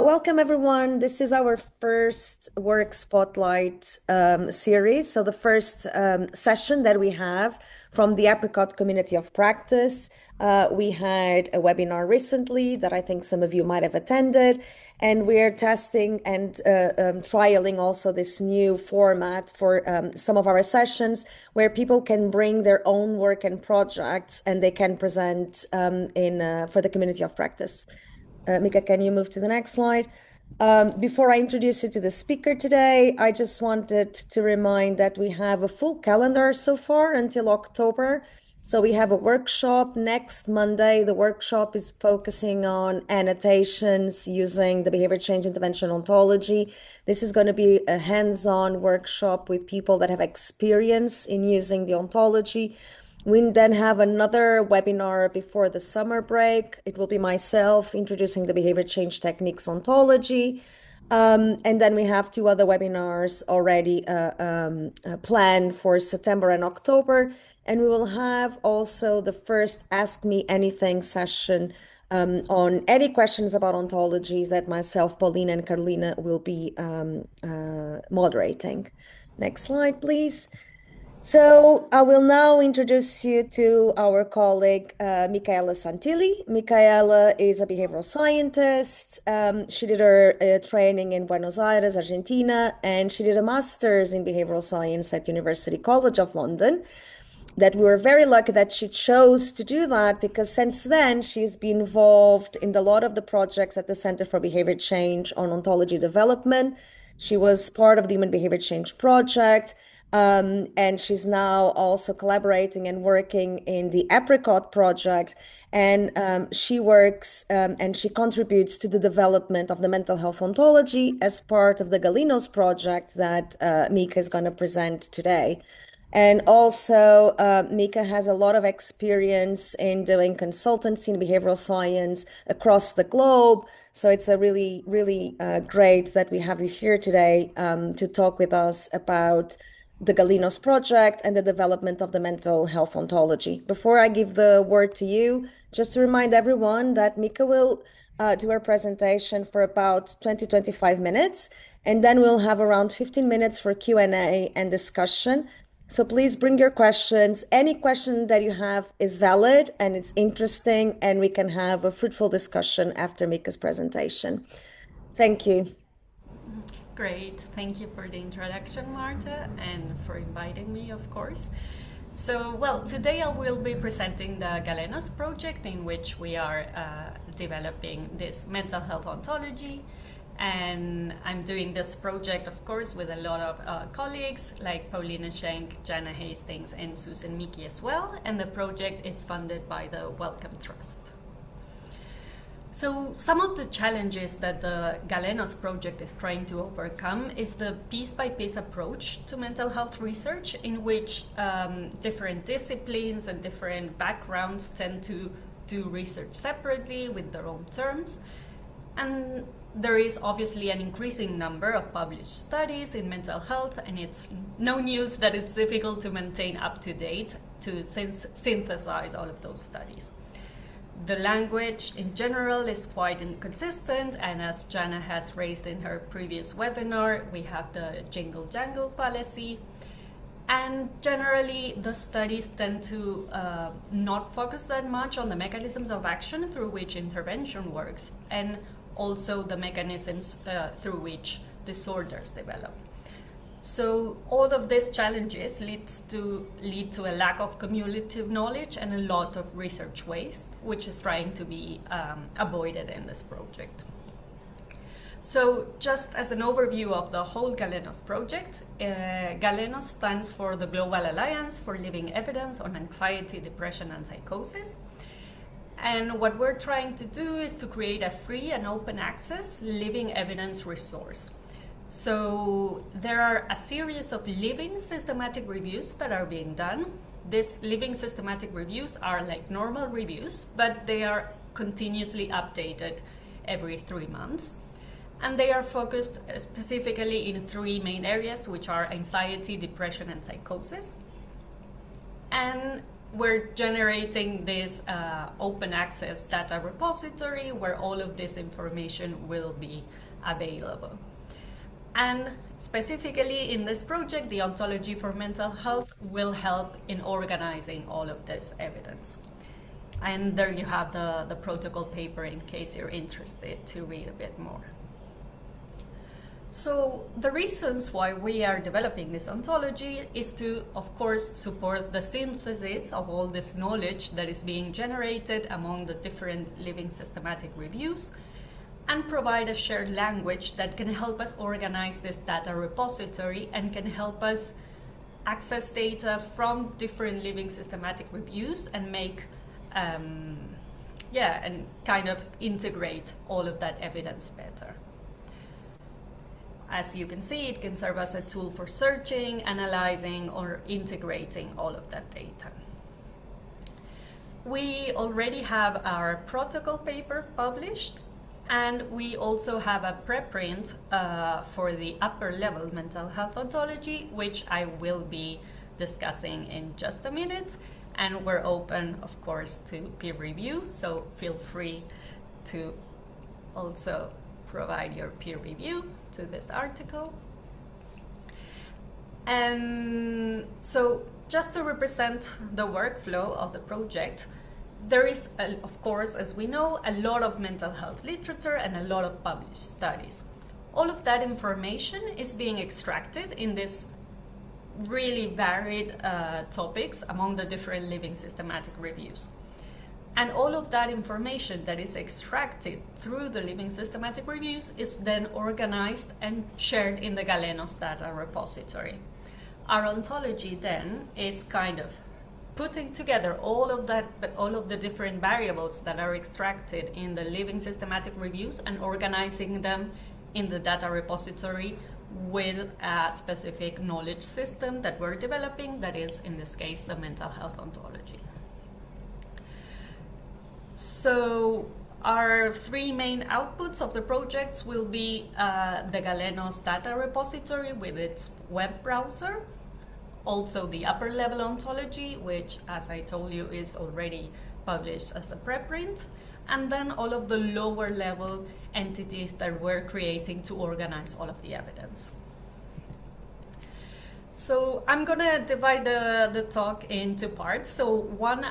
Welcome everyone. This is our first work spotlight series. So the first session that we have from the APRICOT community of practice. We had a webinar recently that I think some of you might have attended, and we're testing and trialing also this new format for some of our sessions where people can bring their own work and projects and they can present for the community of practice. Mika, can you move to the next slide? Before I introduce you to the speaker today, I just wanted to remind that we have a full calendar so far until October. So we have a workshop next Monday. The workshop is focusing on annotations using the behavior change intervention ontology. This is going to be a hands-on workshop with people that have experience in using the ontology. We then have another webinar before the summer break. It will be myself introducing the behavior change techniques ontology. And then we have two other webinars already planned for September and October. And we will have also the first Ask Me Anything session on any questions about ontologies that myself, Pauline, and Carolina will be moderating. Next slide, please. So I will now introduce you to our colleague, Micaela Santilli. Micaela is a behavioral scientist. She did her training in Buenos Aires, Argentina, and she did a master's in behavioral science at University College of London. That we were very lucky that she chose to do that, because since then she's been involved in a lot of the projects at the Center for Behavior Change on ontology development. She was part of the Human Behavior Change Project. And she's now also collaborating and working in the APRICOT project. And she works and she contributes to the development of the mental health ontology as part of the GALENOS project that Mika is going to present today. And also, Mika has a lot of experience in doing consultancy in behavioral science across the globe. So it's a really, really great that we have you here today to talk with us about the GALENOS project and the development of the mental health ontology. Before I give the word to you, just to remind everyone that Mika will do her presentation for about 20-25 minutes, and then we'll have around 15 minutes for Q&A and discussion. So please bring your questions. Any question that you have is valid and it's interesting, and we can have a fruitful discussion after Mika's presentation. Thank you. Great. Thank you for the introduction, Marta, and for inviting me, of course. So, well, today I will be presenting the GALENOS project, in which we are developing this mental health ontology. And I'm doing this project, of course, with a lot of colleagues like Paulina Schenk, Jana Hastings, and Susan Miki as well. And the project is funded by the Wellcome Trust. So some of the challenges that the GALENOS project is trying to overcome is the piece-by-piece approach to mental health research, in which different disciplines and different backgrounds tend to do research separately with their own terms. And there is obviously an increasing number of published studies in mental health, and it's no news that it's difficult to maintain up to date to synthesize all of those studies. The language in general is quite inconsistent, and as Jana has raised in her previous webinar, we have the jingle jangle fallacy. And generally, the studies tend to not focus that much on the mechanisms of action through which intervention works, and also the mechanisms through which disorders develop. So all of these challenges lead to a lack of cumulative knowledge and a lot of research waste, which is trying to be avoided in this project. So just as an overview of the whole GALENOS project, GALENOS stands for the Global Alliance for Living Evidence on Anxiety, Depression, and Psychosis. And what we're trying to do is to create a free and open access living evidence resource. So there are a series of living systematic reviews that are being done. These living systematic reviews are like normal reviews, but they are continuously updated every 3 months. And they are focused specifically in 3 main areas, which are anxiety, depression, and psychosis. And we're generating this open access data repository where all of this information will be available. And specifically in this project, the ontology for mental health will help in organizing all of this evidence. And there you have the protocol paper in case you're interested to read a bit more. So the reasons why we are developing this ontology is to, of course, support the synthesis of all this knowledge that is being generated among the different living systematic reviews, and provide a shared language that can help us organize this data repository and can help us access data from different living systematic reviews and make, and kind of integrate all of that evidence better. As you can see, it can serve as a tool for searching, analyzing, or integrating all of that data. We already have our protocol paper published, and we also have a preprint for the upper level mental health ontology, which I will be discussing in just a minute. And we're open, of course, to peer review, so feel free to also provide your peer review to this article. And so just to represent the workflow of the project, there is, of course, as we know, a lot of mental health literature and a lot of published studies. All of that information is being extracted in this really varied topics among the different living systematic reviews. And all of that information that is extracted through the living systematic reviews is then organized and shared in the GALENOS data repository. Our ontology then is kind of putting together all of the different variables that are extracted in the living systematic reviews and organizing them in the data repository with a specific knowledge system that we're developing, that is, in this case, the mental health ontology. So our three main outputs of the projects will be the GALENOS data repository with its web browser, also the upper level ontology, which, as I told you, is already published as a preprint, and then all of the lower level entities that we're creating to organize all of the evidence. So I'm gonna divide the talk into parts. So one,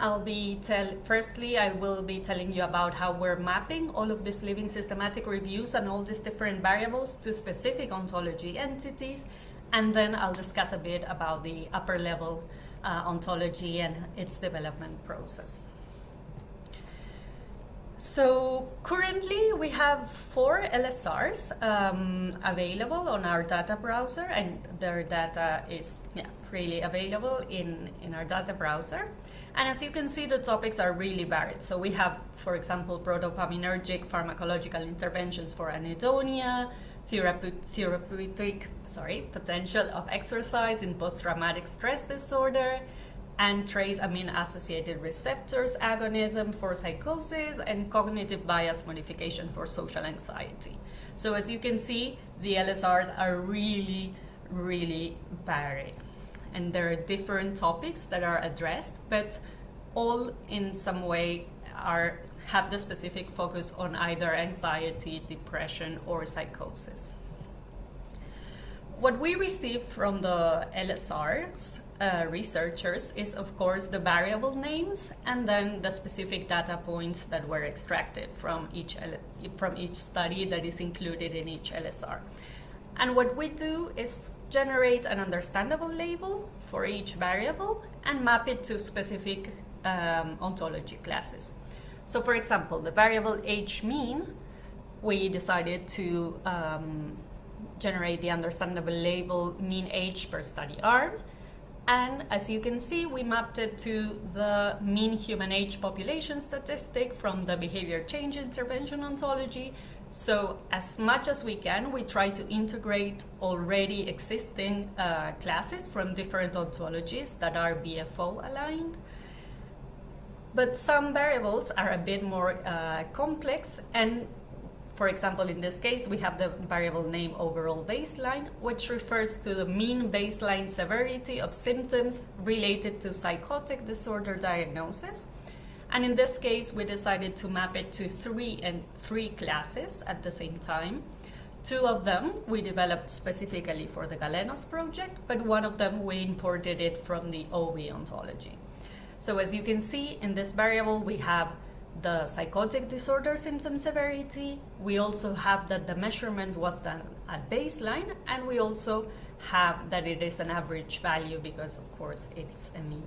firstly, I will be telling you about how we're mapping all of these living systematic reviews and all these different variables to specific ontology entities. And then I'll discuss a bit about the upper level ontology and its development process. So currently we have 4 LSRs available on our data browser, and their data is freely available in our data browser. And as you can see, the topics are really varied. So we have, for example, protopaminergic pharmacological interventions for anhedonia, therapeutic potential of exercise in post-traumatic stress disorder, and trace amine-associated receptors agonism for psychosis, and cognitive bias modification for social anxiety. So as you can see, the LSRs are really, really varied. And there are different topics that are addressed, but all in some way have the specific focus on either anxiety, depression, or psychosis. What we receive from the LSRs researchers is, of course, the variable names and then the specific data points that were extracted from each study that is included in each LSR. And what we do is generate an understandable label for each variable and map it to specific ontology classes. So, for example, the variable age mean, we decided to generate the understandable label mean age per study arm. And as you can see, we mapped it to the mean human age population statistic from the behavior change intervention ontology. So as much as we can, we try to integrate already existing classes from different ontologies that are BFO aligned. But some variables are a bit more complex, and For example, in this case, we have the variable name overall baseline, which refers to the mean baseline severity of symptoms related to psychotic disorder diagnosis. And in this case, we decided to map it to three classes at the same time. Two of them we developed specifically for the GALENOS project, but one of them we imported it from the OB ontology. So as you can see, in this variable, we have the psychotic disorder symptom severity. We also have that the measurement was done at baseline, and we also have that it is an average value because, of course, it's a mean.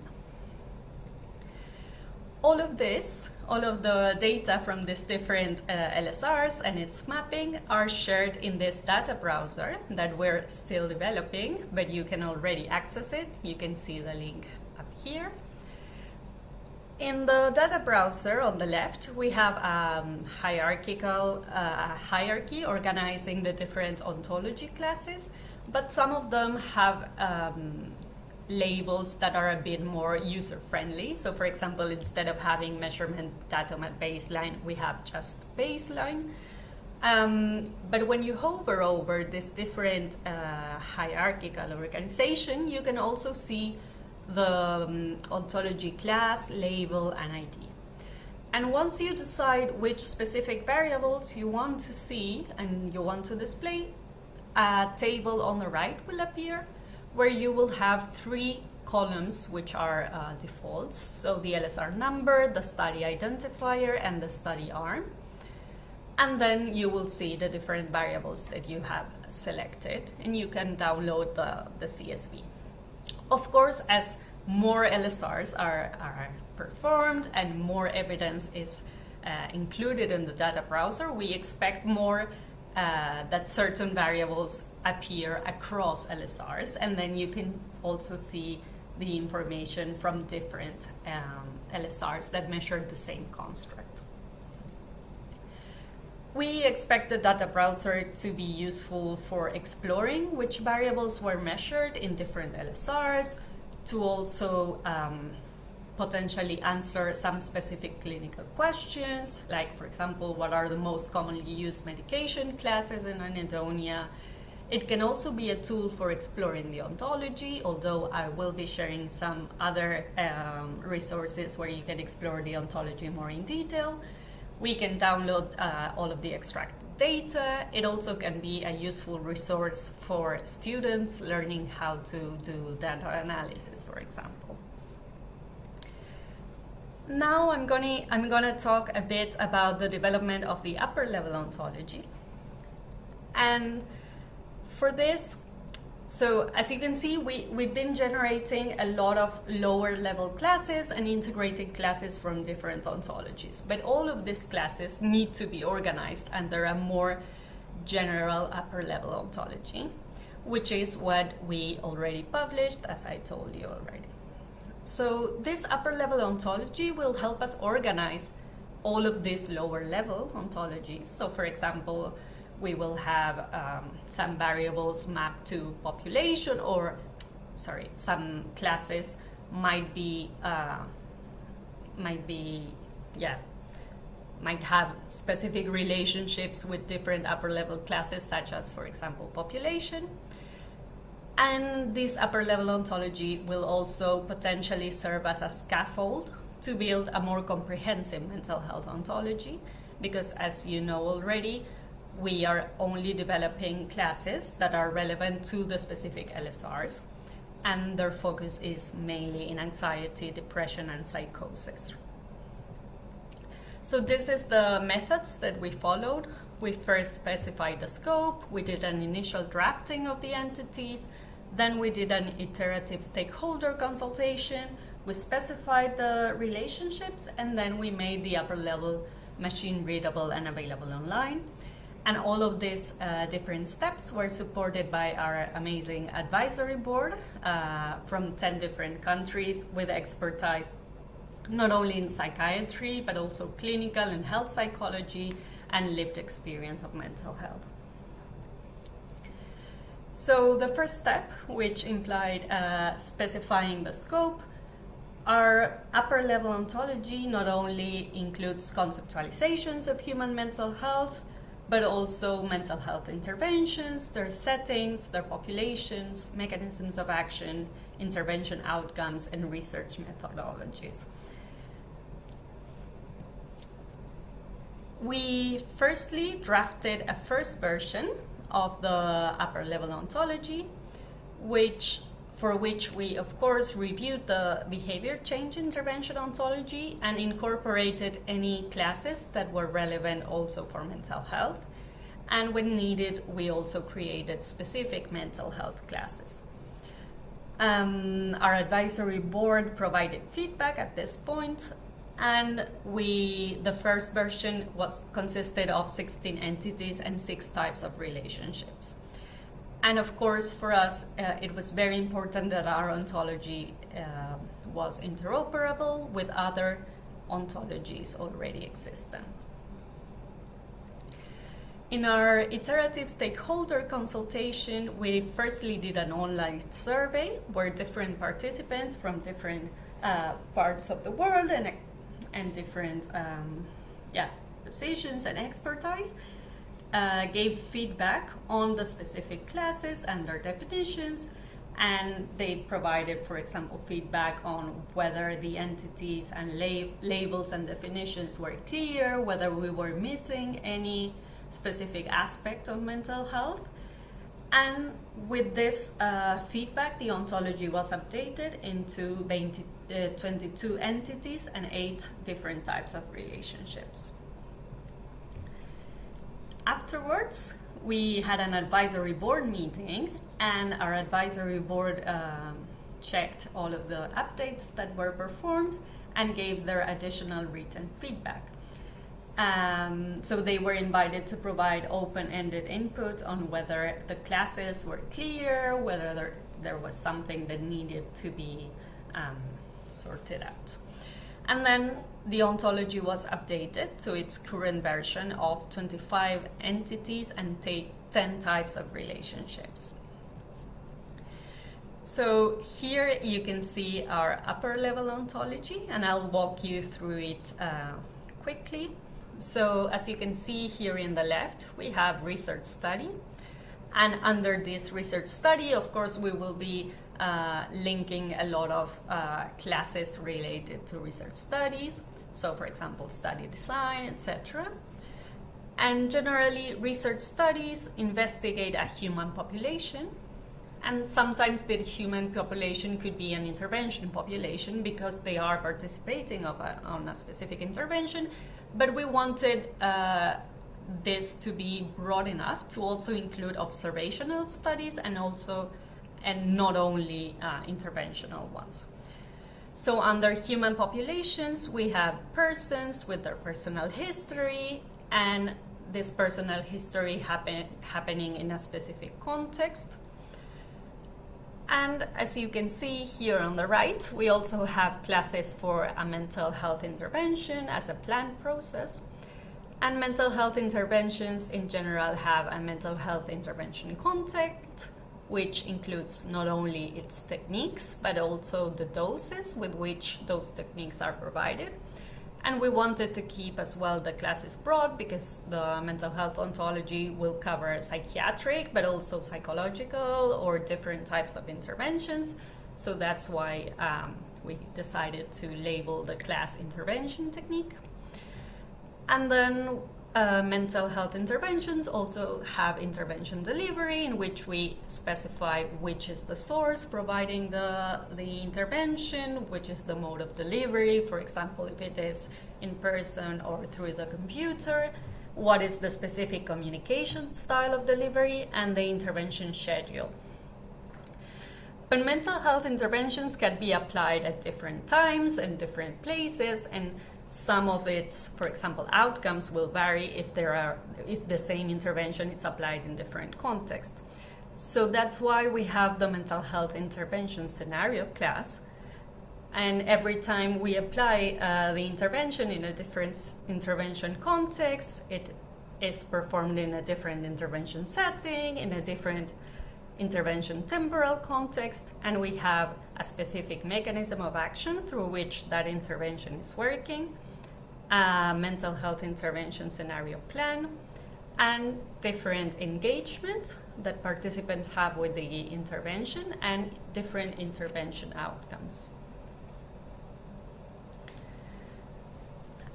All of the data from these different LSRs and its mapping are shared in this data browser that we're still developing, but you can already access it. You can see the link up here. In the data browser on the left, we have a hierarchy organizing the different ontology classes, but some of them have labels that are a bit more user-friendly. So for example, instead of having measurement datum at baseline, we have just baseline. But when you hover over this different hierarchical organization, you can also see the ontology class, label, and ID. And once you decide which specific variables you want to see and you want to display, a table on the right will appear where you will have three columns which are defaults. So the LSR number, the study identifier, and the study arm. And then you will see the different variables that you have selected, and you can download the CSV. Of course, as more LSRs are performed and more evidence is included in the data browser, we expect more that certain variables appear across LSRs, and then you can also see the information from different LSRs that measure the same construct. We expect the data browser to be useful for exploring which variables were measured in different LSRs, to also potentially answer some specific clinical questions, like, for example, what are the most commonly used medication classes in anhedonia. It can also be a tool for exploring the ontology, although I will be sharing some other resources where you can explore the ontology more in detail. We can download all of the extracted data. It also can be a useful resource for students learning how to do data analysis, for example. Now I'm gonna talk a bit about the development of the upper level ontology. And for this, so as you can see, we've been generating a lot of lower level classes and integrating classes from different ontologies. But all of these classes need to be organized under a more general upper level ontology, which is what we already published, as I told you already. So this upper level ontology will help us organize all of these lower level ontologies. So for example, we will have some variables mapped to population, or some classes might have specific relationships with different upper level classes, such as, for example, population. And this upper level ontology will also potentially serve as a scaffold to build a more comprehensive mental health ontology, because as you know already, we are only developing classes that are relevant to the specific LSRs, and their focus is mainly in anxiety, depression, and psychosis. So this is the methods that we followed. We first specified the scope, we did an initial drafting of the entities, then we did an iterative stakeholder consultation, we specified the relationships, and then we made the upper level machine readable and available online. And all of these different steps were supported by our amazing advisory board from 10 different countries with expertise not only in psychiatry, but also clinical and health psychology and lived experience of mental health. So the first step, which implied specifying the scope, our upper level ontology not only includes conceptualizations of human mental health, but also mental health interventions, their settings, their populations, mechanisms of action, intervention outcomes, and research methodologies. We firstly drafted a first version of the upper level ontology, for which we, of course, reviewed the behavior change intervention ontology and incorporated any classes that were relevant also for mental health. And when needed, we also created specific mental health classes. Our advisory board provided feedback at this point, and the first version consisted of 16 entities and 6 types of relationships. And of course, for us, it was very important that our ontology was interoperable with other ontologies already existent. In our iterative stakeholder consultation, we firstly did an online survey where different participants from different parts of the world and different positions and expertise gave feedback on the specific classes and their definitions, and they provided, for example, feedback on whether the entities and labels and definitions were clear, whether we were missing any specific aspect of mental health. And with this feedback, the ontology was updated into 22 entities and 8 different types of relationships. Afterwards, we had an advisory board meeting, and our advisory board checked all of the updates that were performed and gave their additional written feedback. So they were invited to provide open-ended input on whether the classes were clear, whether there was something that needed to be sorted out. And then the ontology was updated to its current version of 25 entities and 10 types of relationships. So here you can see our upper level ontology, and I'll walk you through it quickly. So as you can see here in the left, we have research study. And under this research study, of course, we will be linking a lot of classes related to research studies. So for example, study design, etc. And generally, research studies investigate a human population. And sometimes the human population could be an intervention population because they are participating on a specific intervention. But we wanted this to be broad enough to also include observational studies and not only interventional ones. So under human populations, we have persons with their personal history, and this personal history happening in a specific context. And as you can see here on the right, we also have classes for a mental health intervention as a planned process. And mental health interventions in general have a mental health intervention context, which includes not only its techniques, but also the doses with which those techniques are provided. And we wanted to keep as well the classes broad because the mental health ontology will cover psychiatric, but also psychological or different types of interventions. So that's why we decided to label the class intervention technique. And then mental health interventions also have intervention delivery, in which we specify which is the source providing the intervention, which is the mode of delivery, for example, if it is in person or through the computer, what is the specific communication style of delivery, and the intervention schedule. But mental health interventions can be applied at different times and different places, and some of its, for example, outcomes will vary if the same intervention is applied in different contexts. So that's why we have the mental health intervention scenario class. And every time we apply the intervention in a different intervention context, it is performed in a different intervention setting, in a different intervention temporal context, and we have a specific mechanism of action through which that intervention is working, a mental health intervention scenario plan, and different engagement that participants have with the intervention and different intervention outcomes.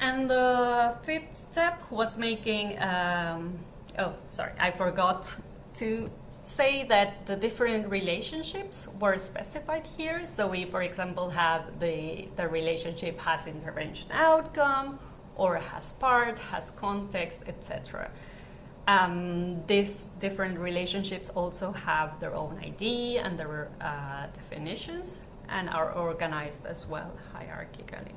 And the fifth step was making, I forgot to say that the different relationships were specified here. So we, for example, have the relationship has intervention outcome, or has part, has context, etc. These different relationships also have their own ID and their definitions, and are organized as well hierarchically.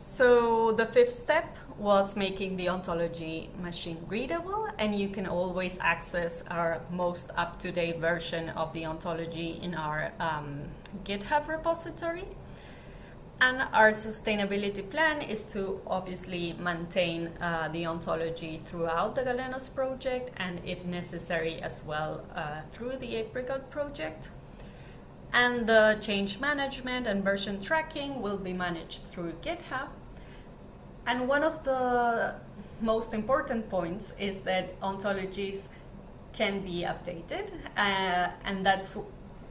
So the fifth step was making the ontology machine readable, and you can always access our most up-to-date version of the ontology in our GitHub repository. And our sustainability plan is to obviously maintain the ontology throughout the GALENOS project, and if necessary as well through the APRICOT project. And the change management and version tracking will be managed through GitHub. And one of the most important points is that ontologies can be updated, and that's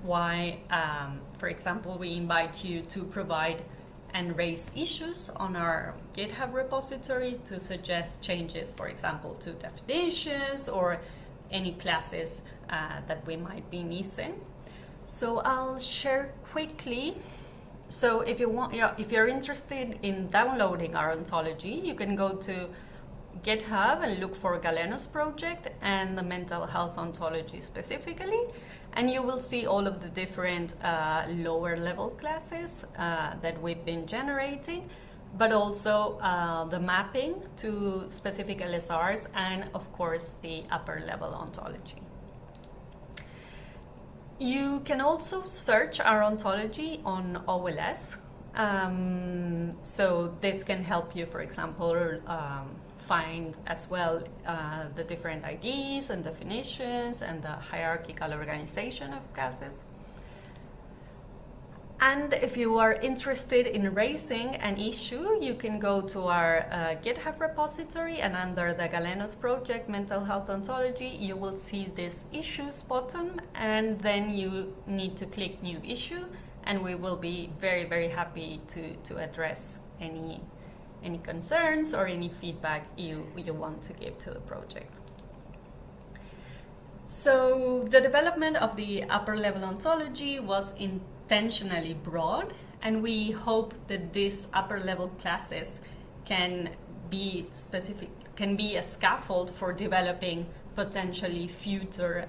why, for example, we invite you to provide and raise issues on our GitHub repository to suggest changes, for example, to definitions or any classes that we might be missing. So I'll share quickly. So if you're interested in downloading our ontology, you can go to GitHub and look for GALENOS Project and the mental health ontology specifically, and you will see all of the different lower level classes that we've been generating, but also the mapping to specific LSRs, and of course the upper level ontology. You can also search our ontology on OLS. So this can help you, for example, find as well the different IDs and definitions and the hierarchical organization of classes. And if you are interested in raising an issue, you can go to our GitHub repository, and under the GALENOS Project Mental Health Ontology, you will see this issues button, and then you need to click new issue, and we will be very, very happy to address any concerns or any feedback you want to give to the project. So the development of the upper level ontology was intentionally broad, and we hope that these upper level classes can be a scaffold for developing potentially future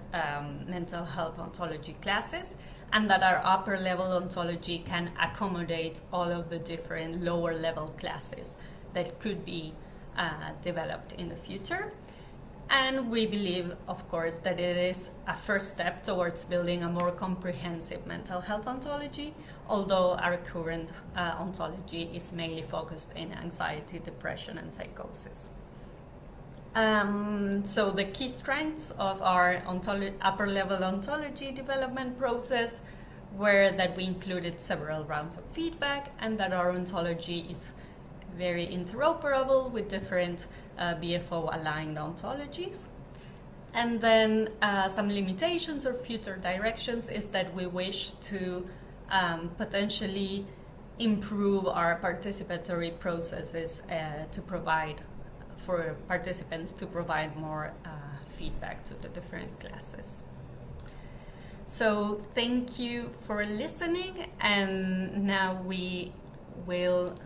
mental health ontology classes, and that our upper level ontology can accommodate all of the different lower level classes that could be developed in the future. And we believe, of course, that it is a first step towards building a more comprehensive mental health ontology, although our current ontology is mainly focused in anxiety, depression, and psychosis. So the key strengths of our upper level ontology development process were that we included several rounds of feedback, and that our ontology is very interoperable with different BFO-aligned ontologies. And then some limitations or future directions is that we wish to potentially improve our participatory processes to provide for participants to provide more feedback to the different classes. So thank you for listening, and now we will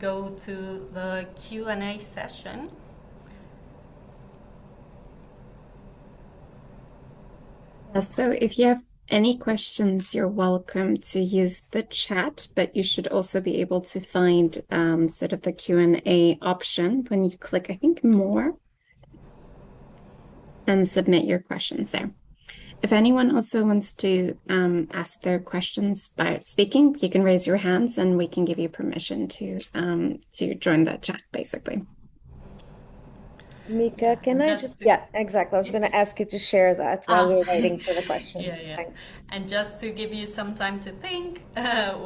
go to the Q&A session. So if you have any questions, you're welcome to use the chat, but you should also be able to find sort of the Q&A option when you click, I think, more, and submit your questions there. If anyone also wants to ask their questions by speaking, you can raise your hands and we can give you permission to join the chat, basically. Mika, can I just, Just to yeah, exactly. I was going to ask you to share that while Ah, we're waiting for the yeah, questions. yeah. Thanks. And just to give you some time to think,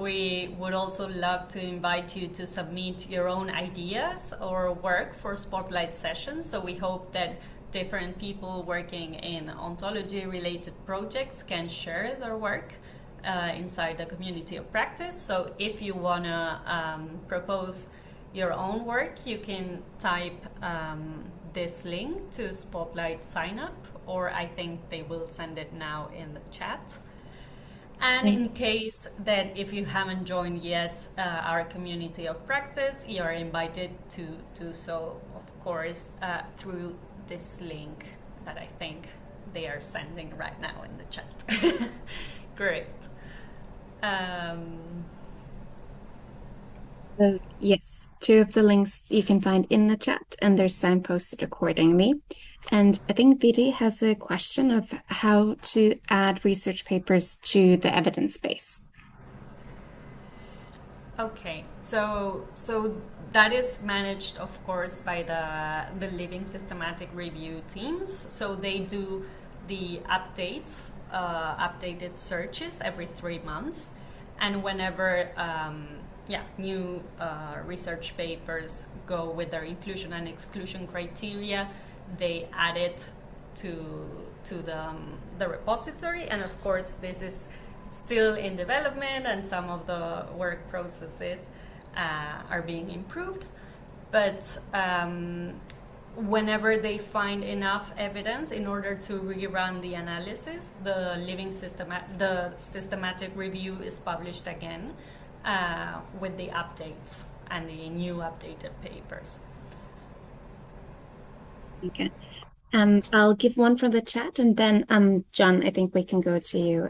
we would also love to invite you to submit your own ideas or work for spotlight sessions. So we hope that different people working in ontology related projects can share their work inside the community of practice. So if you want to propose your own work, you can type this link to Spotlight sign up, or I think they will send it now in the chat. And in case that if you haven't joined yet our community of practice, you are invited to do so, of course, through this link that I think they are sending right now in the chat. Great. So, yes, two of the links you can find in the chat, and they're signposted accordingly. And I think Vidi has a question of how to add research papers to the evidence base. Okay, so that is managed, of course, by the living systematic review teams. So they do the updates, updated searches every 3 months, and whenever new research papers go with their inclusion and exclusion criteria, they add it to the repository, and of course this is still in development and some of the work processes are being improved, but whenever they find enough evidence in order to rerun the analysis, the systematic review is published again with the updates and the new updated papers. Okay. I'll give one from the chat, and then John, I think we can go to you.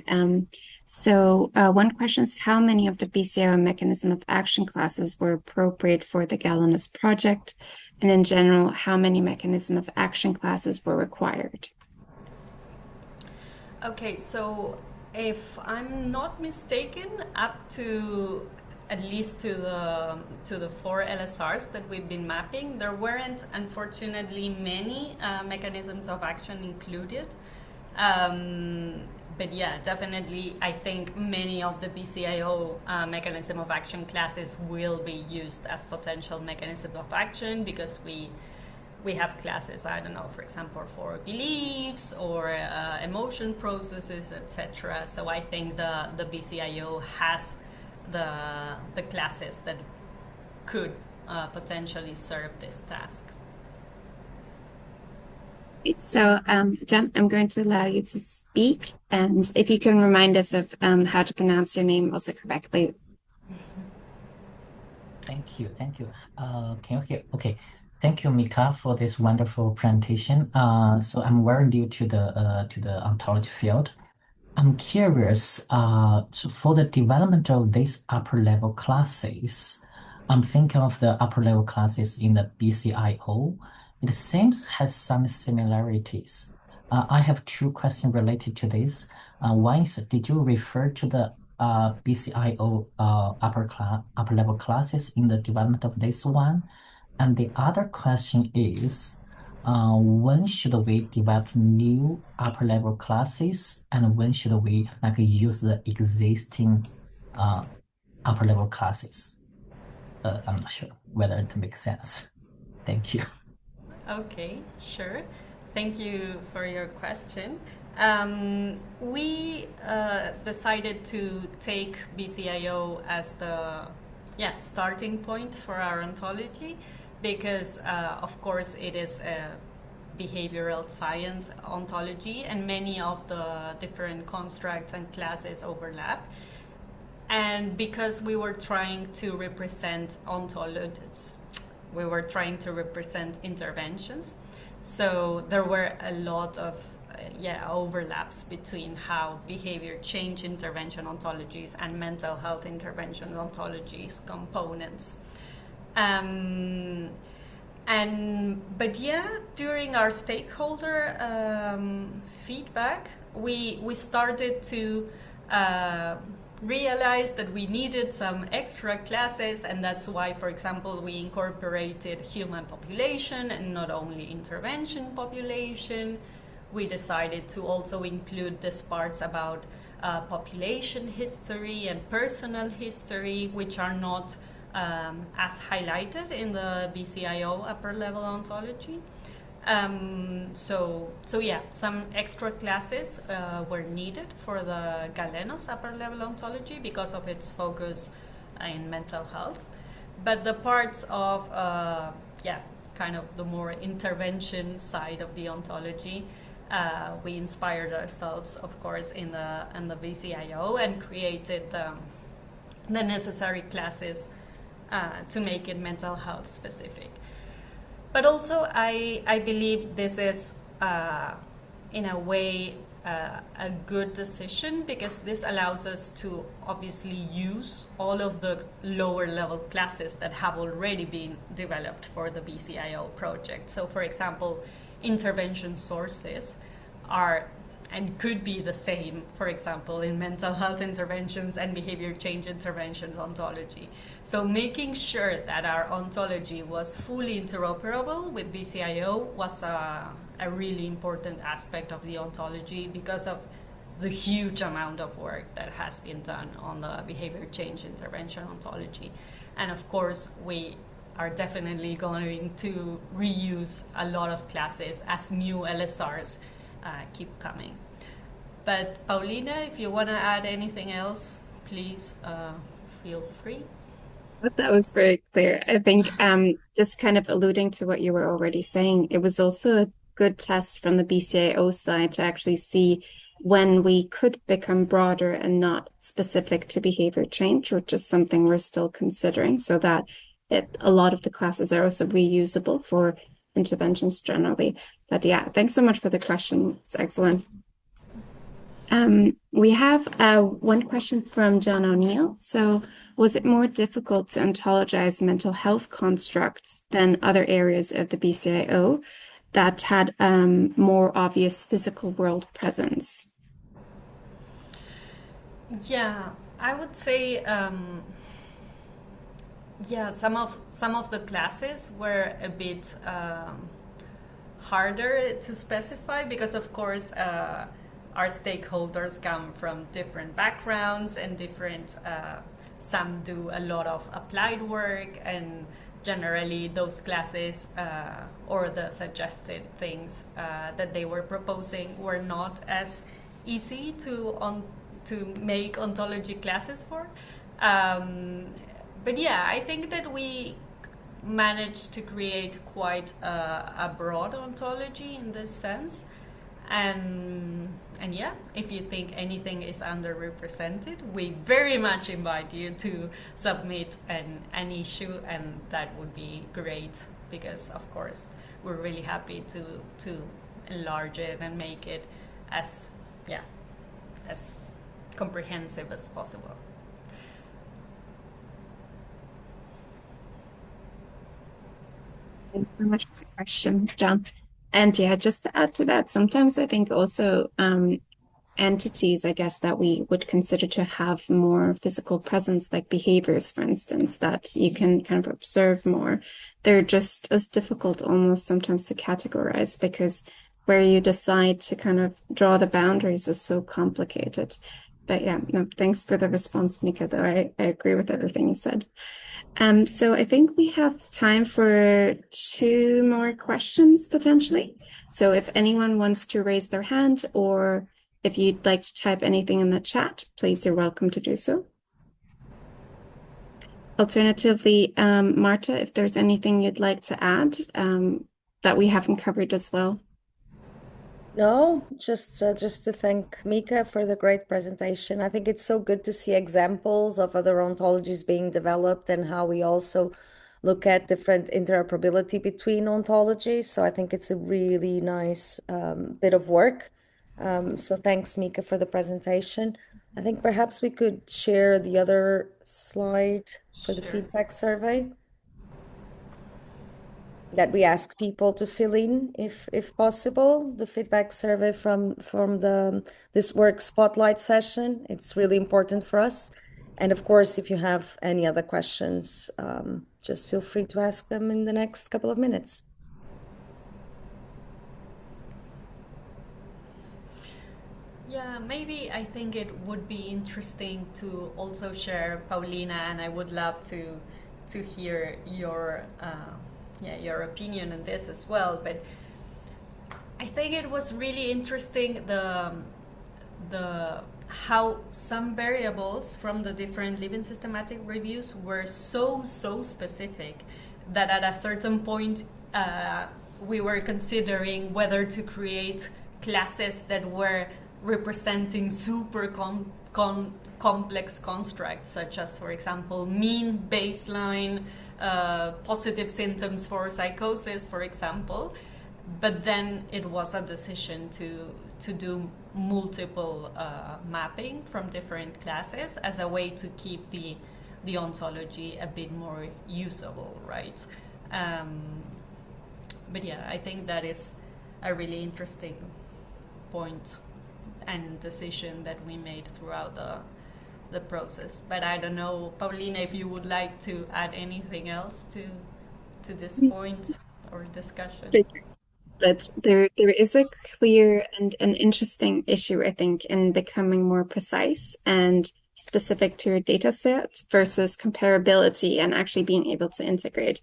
One question is, how many of the BCIO mechanism of action classes were appropriate for the GALENOS project? And in general, how many mechanism of action classes were required? Okay, so if I'm not mistaken, up to at least to the 4 LSRs that we've been mapping, there weren't unfortunately many mechanisms of action included. But yeah, definitely, I think many of the BCIO mechanism of action classes will be used as potential mechanism of action, because we have classes, I don't know, for example, for beliefs or emotion processes, etc. So I think the BCIO has the classes that could potentially serve this task. So, John, I'm going to allow you to speak, and if you can remind us of how to pronounce your name also correctly. Thank you. Can you hear? Okay. Thank you, Mika, for this wonderful presentation. So I'm very new to the ontology field. I'm curious, so for the development of these upper level classes, I'm thinking of the upper level classes in the BCIO. It seems has some similarities. I have two questions related to this. One is, did you refer to the BCIO upper level classes in the development of this one? And the other question is, when should we develop new upper level classes, and when should we use the existing upper level classes? I'm not sure whether it makes sense. Thank you. Okay, sure. Thank you for your question. We decided to take BCIO as the starting point for our ontology, because of course it is a behavioral science ontology and many of the different constructs and classes overlap. And because we were trying to represent ontologies, we were trying to represent interventions. So there were a lot of overlaps between how behavior change intervention ontologies and mental health intervention ontologies components. During our stakeholder feedback, we started to realized that we needed some extra classes, and that's why, for example, we incorporated human population and not only intervention population. We decided to also include these parts about population history and personal history, which are not as highlighted in the BCIO upper level ontology. So yeah, some extra classes were needed for the GALENOS upper level ontology because of its focus in mental health. But the parts of, kind of the more intervention side of the ontology, we inspired ourselves, of course, in the BCIO and created the necessary classes to make it mental health specific. But also, I believe this is, in a way, a good decision because this allows us to obviously use all of the lower level classes that have already been developed for the BCIO project. So, for example, intervention sources are and could be the same, for example, in mental health interventions and behavior change interventions ontology. So making sure that our ontology was fully interoperable with BCIO was a really important aspect of the ontology because of the huge amount of work that has been done on the behavior change intervention ontology. And of course, we are definitely going to reuse a lot of classes as new LSRs keep coming. But Paulina, if you want to add anything else, please feel free. That was very clear. I think just kind of alluding to what you were already saying, it was also a good test from the BCAO side to actually see when we could become broader and not specific to behavior change, which is something we're still considering, so that a lot of the classes are also reusable for interventions generally. But yeah, thanks so much for the question. It's excellent. We have one question from John O'Neill. So, was it more difficult to ontologize mental health constructs than other areas of the BCIO that had more obvious physical world presence? Yeah, I would say some of the classes were a bit harder to specify because, of course, our stakeholders come from different backgrounds and different. Some do a lot of applied work, and generally those classes or the suggested things that they were proposing were not as easy to make ontology classes for. But yeah, I think that we managed to create quite a broad ontology in this sense. And yeah, if you think anything is underrepresented, we very much invite you to submit an issue, and that would be great because, of course, we're really happy to enlarge it and make it as comprehensive as possible. Thank you very much for the question, John. And yeah, just to add to that, sometimes I think also entities, I guess, that we would consider to have more physical presence, like behaviors, for instance, that you can kind of observe more, they're just as difficult almost sometimes to categorize because where you decide to kind of draw the boundaries is so complicated. But yeah, no, thanks for the response, Mika, though I agree with everything you said. So I think we have time for two more questions potentially. So if anyone wants to raise their hand or if you'd like to type anything in the chat, please, you're welcome to do so. Alternatively, Marta, if there's anything you'd like to add that we haven't covered as well. No, just to thank Mika for the great presentation. I think it's so good to see examples of other ontologies being developed and how we also look at different interoperability between ontologies. So I think it's a really nice bit of work. So thanks, Mika, for the presentation. I think perhaps we could share the other slide for the Sure. feedback survey. that we ask people to fill in, if possible, the feedback survey from this work spotlight session. It's really important for us. And of course, if you have any other questions, just feel free to ask them in the next couple of minutes. Yeah, maybe I think it would be interesting to also share, Paulina, and I would love to hear your opinion on this as well. But I think it was really interesting the how some variables from the different living systematic reviews were so specific that at a certain point we were considering whether to create classes that were representing super complex constructs, such as, for example, mean, baseline, positive symptoms for psychosis, for example. But then it was a decision to do multiple mapping from different classes as a way to keep the ontology a bit more usable, right? But yeah, I think that is a really interesting point and decision that we made throughout the process. But I don't know, Paulina, if you would like to add anything else to this point or discussion. But there is a clear and an interesting issue, I think, in becoming more precise and specific to your data set versus comparability and actually being able to integrate.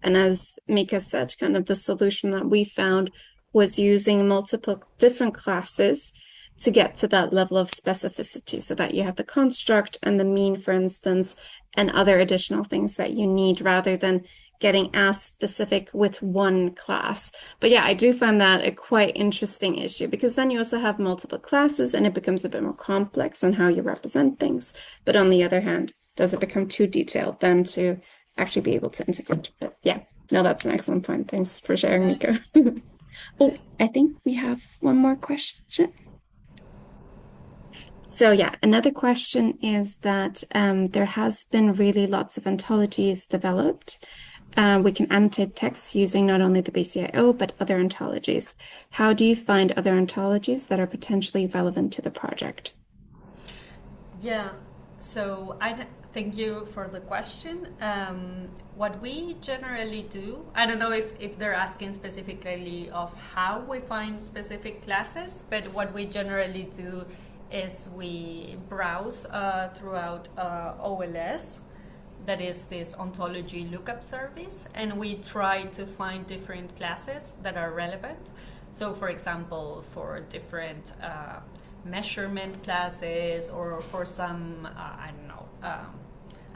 And as Mika said, kind of the solution that we found was using multiple different classes to get to that level of specificity, so that you have the construct and the mean, for instance, and other additional things that you need, rather than getting as specific with one class. But yeah, I do find that a quite interesting issue, because then you also have multiple classes and it becomes a bit more complex on how you represent things. But on the other hand, does it become too detailed then to actually be able to integrate? But yeah, no, that's an excellent point. Thanks for sharing, Mika. Oh, I think we have one more question. So yeah, another question is that there has been really lots of ontologies developed. We can annotate text using not only the BCIO, but other ontologies. How do you find other ontologies that are potentially relevant to the project? Yeah, so thank you for the question. What we generally do, I don't know if they're asking specifically of how we find specific classes, but what we generally do is we browse throughout OLS, that is this ontology lookup service, and we try to find different classes that are relevant. So for example, for different measurement classes, or for some,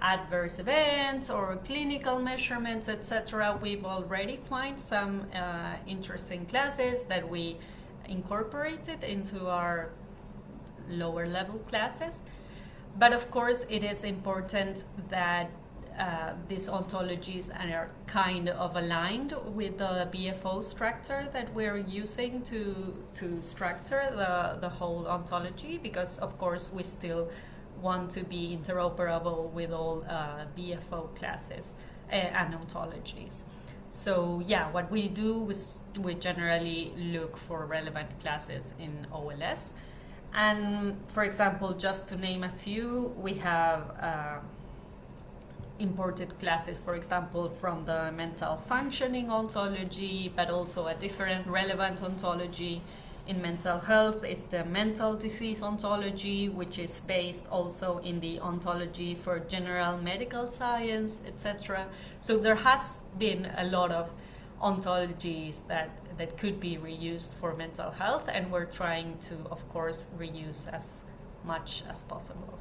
adverse events or clinical measurements, etc., we've already find some interesting classes that we incorporated into our lower level classes. But of course, it is important that these ontologies are kind of aligned with the BFO structure that we're using to structure the whole ontology, because of course we still want to be interoperable with all BFO classes and ontologies. So yeah, what we do is we generally look for relevant classes in OLS. And for example, just to name a few, we have imported classes, for example, from the mental functioning ontology, but also a different relevant ontology in mental health is the mental disease ontology, which is based also in the ontology for general medical science, etc. So there has been a lot of ontologies that could be reused for mental health, and we're trying to, of course, reuse as much as possible.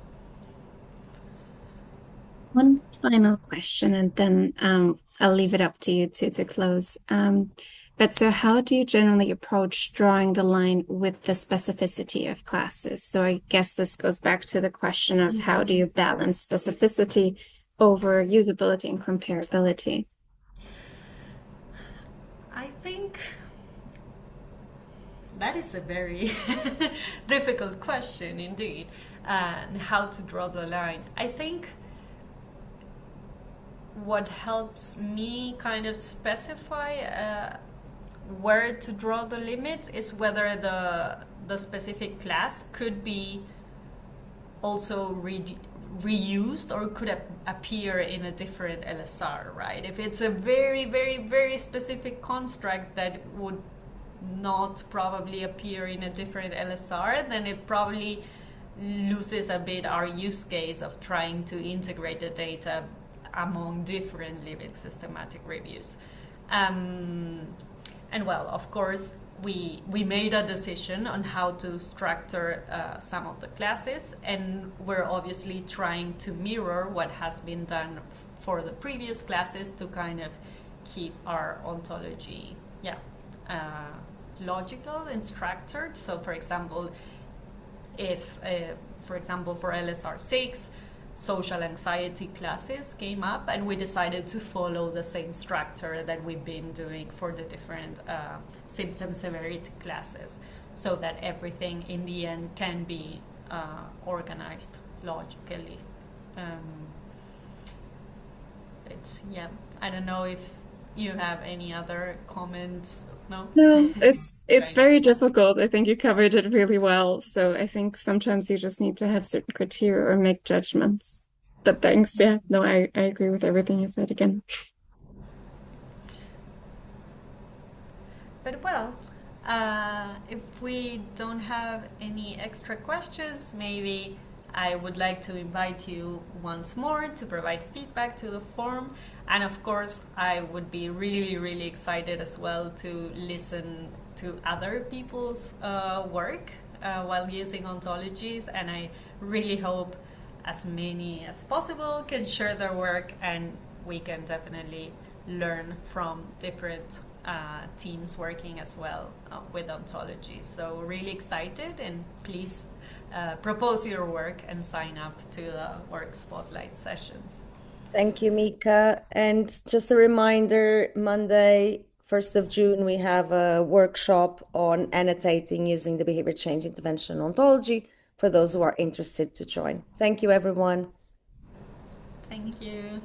One final question, and then I'll leave it up to you to close. But so how do you generally approach drawing the line with the specificity of classes? So I guess this goes back to the question of how do you balance specificity over usability and comparability? I think that is a very difficult question indeed, and how to draw the line. I think what helps me kind of specify where to draw the limits is whether the specific class could be also reused or could appear in a different LSR, right? If it's a very, very, very specific construct that would not probably appear in a different LSR, then it probably loses a bit our use case of trying to integrate the data among different living systematic reviews. And well, of course, we made a decision on how to structure some of the classes, and we're obviously trying to mirror what has been done for the previous classes to kind of keep our ontology, logical and structured. So, for example, if, for example, for LSR 6, social anxiety classes came up, and we decided to follow the same structure that we've been doing for the different symptom severity classes, so that everything in the end can be organized logically. I don't know if you have any other comments. No, it's very difficult. I think you covered it really well. So I think sometimes you just need to have certain criteria or make judgments. But thanks. Yeah, no, I agree with everything you said again. But well, if we don't have any extra questions, maybe I would like to invite you once more to provide feedback to the form. And of course, I would be really, really excited as well to listen to other people's work while using ontologies. And I really hope as many as possible can share their work, and we can definitely learn from different teams working as well with ontologies. So really excited, and please propose your work and sign up to the work spotlight sessions. Thank you, Mika. And just a reminder, Monday, 1st of June, we have a workshop on annotating using the behavior change intervention ontology for those who are interested to join. Thank you, everyone. Thank you.